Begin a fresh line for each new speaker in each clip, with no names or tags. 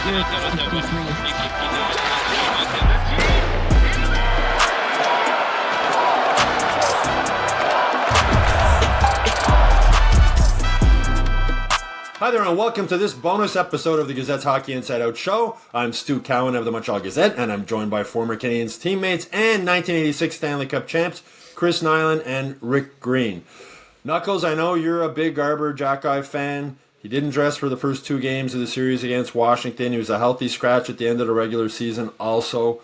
Hi there and welcome to this bonus episode of the Gazette's Hockey Inside Out show. I'm Stu Cowan of the Montreal Gazette, and I'm joined by former Canadiens teammates and 1986 Stanley Cup champs Chris Nilan and Rick Green. Knuckles, I know you're a big Arber Xhekaj fan. He didn't dress for the first two games of the series against Washington. He was a healthy scratch at the end of the regular season also.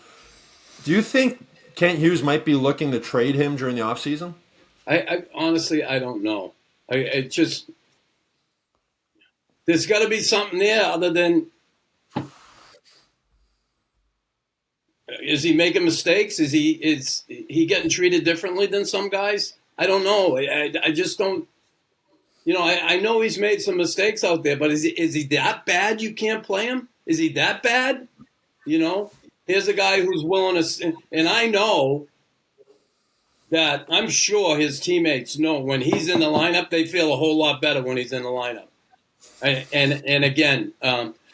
Do you think Kent Hughes might be looking to trade him during the offseason?
I honestly, I don't know. There's got to be something there other than, is he making mistakes? Is he getting treated differently than some guys? I don't know. I just don't. I know he's made some mistakes out there, but is he that bad you can't play him? Is he that bad? Here's a guy who's willing to, and I know that I'm sure his teammates know when he's in the lineup, they feel a whole lot better when he's in the lineup. And again,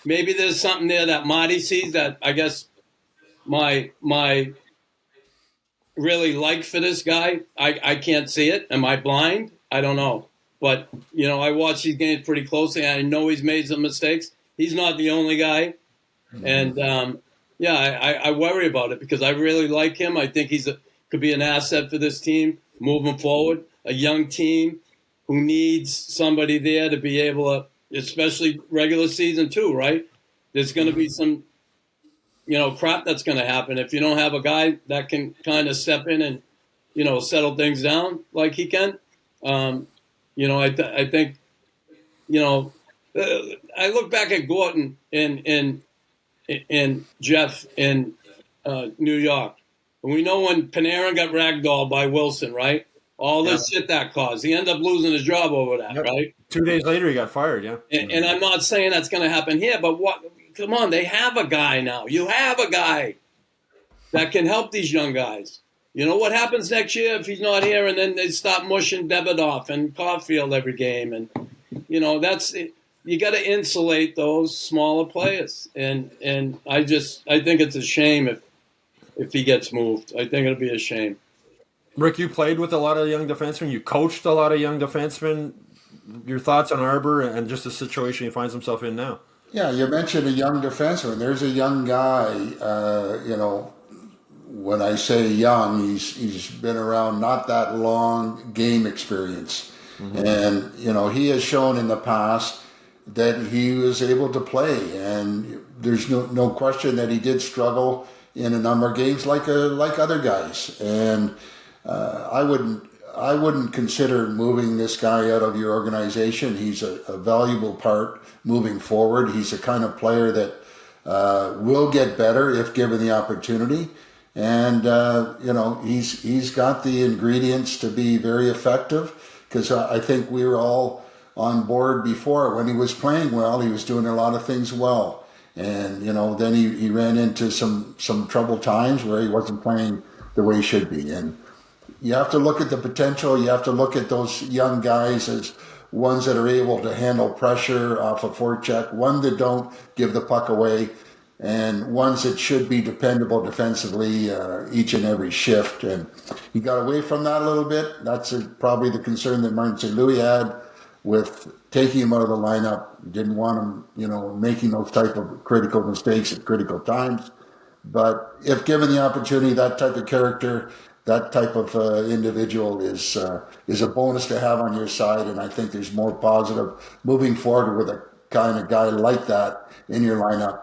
maybe there's something there that Marty sees that I guess my really like for this guy. I can't see it. Am I blind? I don't know. But, I watch these games pretty closely. I know he's made some mistakes. He's not the only guy. And, I worry about it because I really like him. I think could be an asset for this team moving forward. A young team who needs somebody there to be able to, especially regular season too, right? There's going to be some, crap that's going to happen if you don't have a guy that can kind of step in and, settle things down like he can. I think, I look back at Gorton and Jeff in New York. And we know when Panarin got ragdolled by Wilson, right? All this shit that caused. He ended up losing his job over that, right?
2 days later, he got fired, yeah.
And I'm not saying that's going to happen here, but come on, they have a guy now. You have a guy that can help these young guys. What happens next year if he's not here and then they stop mushing Davidoff and Caulfield every game? And, that's it. You got to insulate those smaller players. And I think it's a shame if he gets moved. I think it'll be a shame.
Rick, you played with a lot of young defensemen. You coached a lot of young defensemen. Your thoughts on Arber and just the situation he finds himself in now?
Yeah, you mentioned a young defenseman. There's a young guy, when I say young, he's been around not that long game experience. Mm-hmm. And, he has shown in the past that he was able to play. And there's no question that he did struggle in a number of games like other guys. And I wouldn't consider moving this guy out of your organization. He's a valuable part moving forward. He's the kind of player that will get better if given the opportunity. And, he's got the ingredients to be very effective because I think we were all on board before. When he was playing well, he was doing a lot of things well. And, then he ran into some troubled times where he wasn't playing the way he should be. And you have to look at the potential. You have to look at those young guys as ones that are able to handle pressure off a forecheck, one that don't give the puck away, and ones that should be dependable defensively each and every shift. And he got away from that a little bit. That's probably the concern that Martin St. Louis had with taking him out of the lineup. Didn't want him, making those type of critical mistakes at critical times. But if given the opportunity, that type of character, that type of individual is a bonus to have on your side. And I think there's more positive moving forward with a kind of guy like that in your lineup.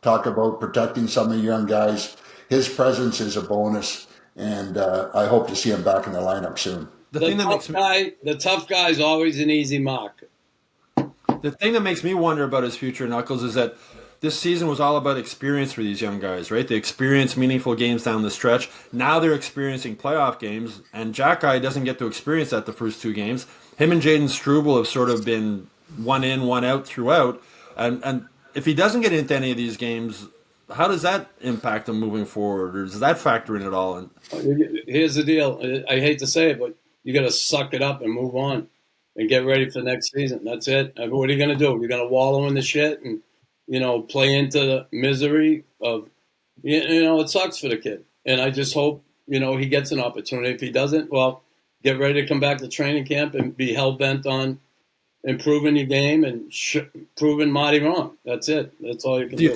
Talk about protecting some of the young guys. His presence is a bonus, and I hope to see him back in the lineup soon.
The tough guy is always an easy mark.
The thing that makes me wonder about his future, Knuckles, is that this season was all about experience for these young guys, right? They experienced meaningful games down the stretch. Now they're experiencing playoff games, and Xhekaj doesn't get to experience that the first two games. Him and Jaden Struble have sort of been one in, one out throughout. And if he doesn't get into any of these games, how does that impact him moving forward? Or does that factor in at all? And
here's the deal. I hate to say it, but you got to suck it up and move on and get ready for next season. That's it. What are you going to do? You're going to wallow in the shit and, play into the misery of, it sucks for the kid. And I just hope, he gets an opportunity. If he doesn't, well, get ready to come back to training camp and be hell-bent on improving your game and proving Marty wrong. That's it. That's all you can do.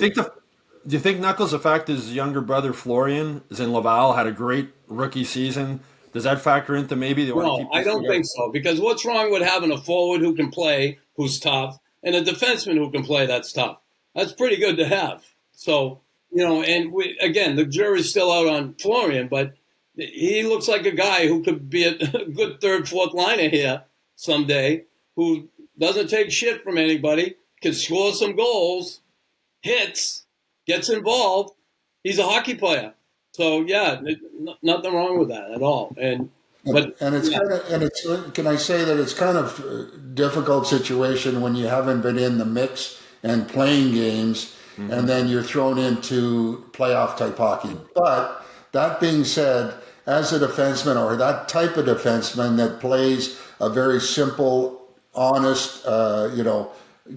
Do you think Knuckles, the fact his younger brother Florian is in Laval, had a great rookie season, does that factor into maybe they want to keep
No, I don't think so. Because what's wrong with having a forward who can play, who's tough, and a defenseman who can play that's tough? That's pretty good to have. So, and again, the jury's still out on Florian, but he looks like a guy who could be a good third, fourth liner here someday, who doesn't take shit from anybody, can score some goals, hits, gets involved. He's a hockey player. So, yeah, nothing wrong with that at all. Can
I say that it's kind of a difficult situation when you haven't been in the mix and playing games, and then you're thrown into playoff type hockey. But that being said, as a defenseman or that type of defenseman that plays a very simple, honest,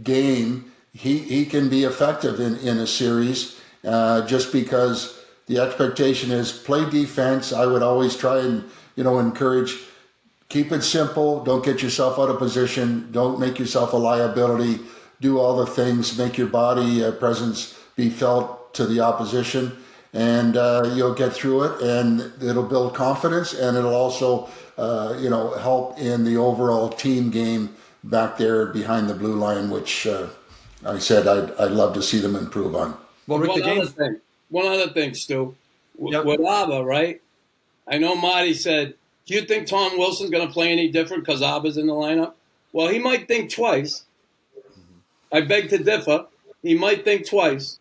game, he can be effective in a series just because the expectation is play defense. I would always try and, encourage, keep it simple. Don't get yourself out of position. Don't make yourself a liability. Do all the things, make your body presence be felt to the opposition, and you'll get through it, and it'll build confidence, and it'll also, help in the overall team game back there behind the blue line, which I said I'd love to see them improve on.
Well, Rick,
One other thing, Stu.
Yep.
With Arber, right? I know Marty said, do you think Tom Wilson's going to play any different because Arber's in the lineup? Well, he might think twice. I beg to differ. He might think twice.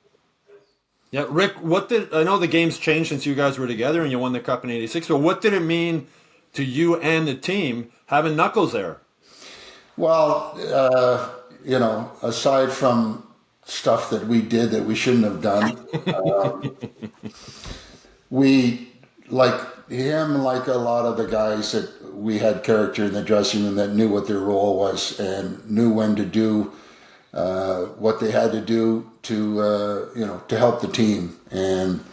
Yeah, Rick, I know the game's changed since you guys were together and you won the Cup in '86, but what did it mean to you and the team having Knuckles there?
Well, aside from stuff that we did that we shouldn't have done, we, like him, like a lot of the guys that we had character in the dressing room that knew what their role was and knew when to do what they had to do to help the team. And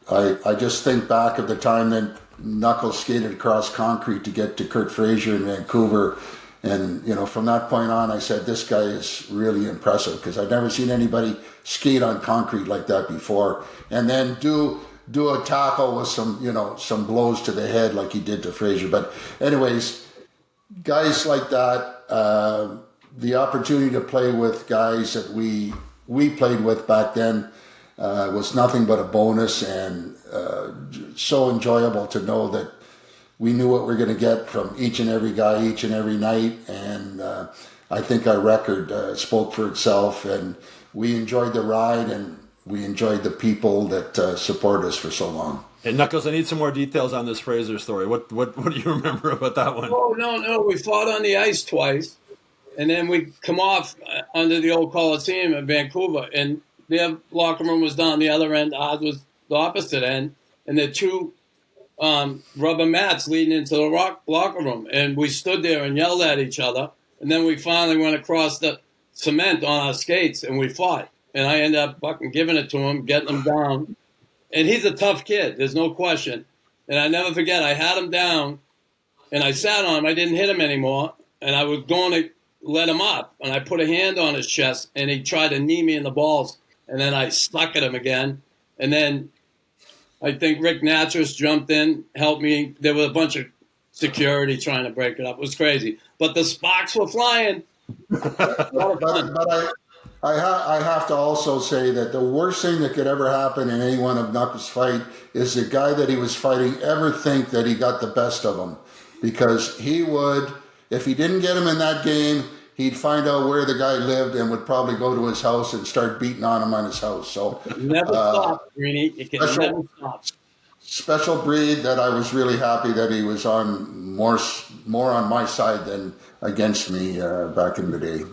I just think back of the time that Knuckles skated across concrete to get to Kurt Fraser in Vancouver, and from that point on, I said, this guy is really impressive, because I'd never seen anybody skate on concrete like that before, and then do a tackle with some blows to the head like he did to Fraser. But anyways, guys like that, the opportunity to play with guys that we played with back then was nothing but a bonus, and so enjoyable to know that we knew what we were going to get from each and every guy, each and every night. And I think our record spoke for itself, and we enjoyed the ride, and we enjoyed the people that support us for so long.
Hey, Knuckles, I need some more details on this Fraser story. What do you remember about that one?
Oh, no. We fought on the ice twice, and then we come off under the old Coliseum in Vancouver, and their locker room was down the other end. Ours was the opposite end, and the two rubber mats leading into the locker room. And we stood there and yelled at each other, and then we finally went across the cement on our skates, and we fought. And I ended up fucking giving it to him, getting him down. And he's a tough kid, there's no question. And I never forget, I had him down, and I sat on him. I didn't hit him anymore, and I was going to let him up. And I put a hand on his chest, and he tried to knee me in the balls. And then I stuck at him again. And then I think Rick Natras jumped in, helped me. There was a bunch of security trying to break it up. It was crazy. But the sparks were flying.
But I have to also say that the worst thing that could ever happen in any one of Knuckles' fight is the guy that he was fighting ever think that he got the best of him. Because he would, if he didn't get him in that game, he'd find out where the guy lived and would probably go to his house and start beating on him on his house. So
never stop, Greeny. You can never stop.
Special breed that I was really happy that he was on more on my side than against me back in the day.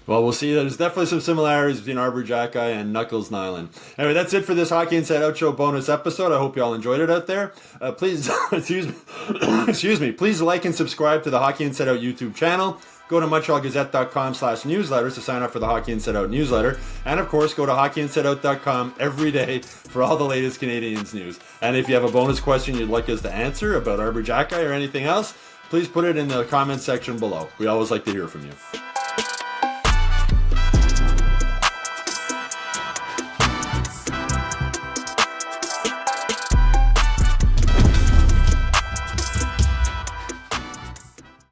Well, we'll see. There's definitely some similarities between Arber Xhekaj and Knuckles Nilan. Anyway, that's it for this Hockey Inside Out Show bonus episode. I hope you all enjoyed it out there. Please, excuse me, please like and subscribe to the Hockey Inside Out YouTube channel. go to montrealgazette.com/newsletters to sign up for the Hockey Inside Out newsletter. And of course, go to hockeyinsideout.com every day for all the latest Canadiens news. And if you have a bonus question you'd like us to answer about Arber Xhekaj or anything else, please put it in the comment section below. We always like to hear from you.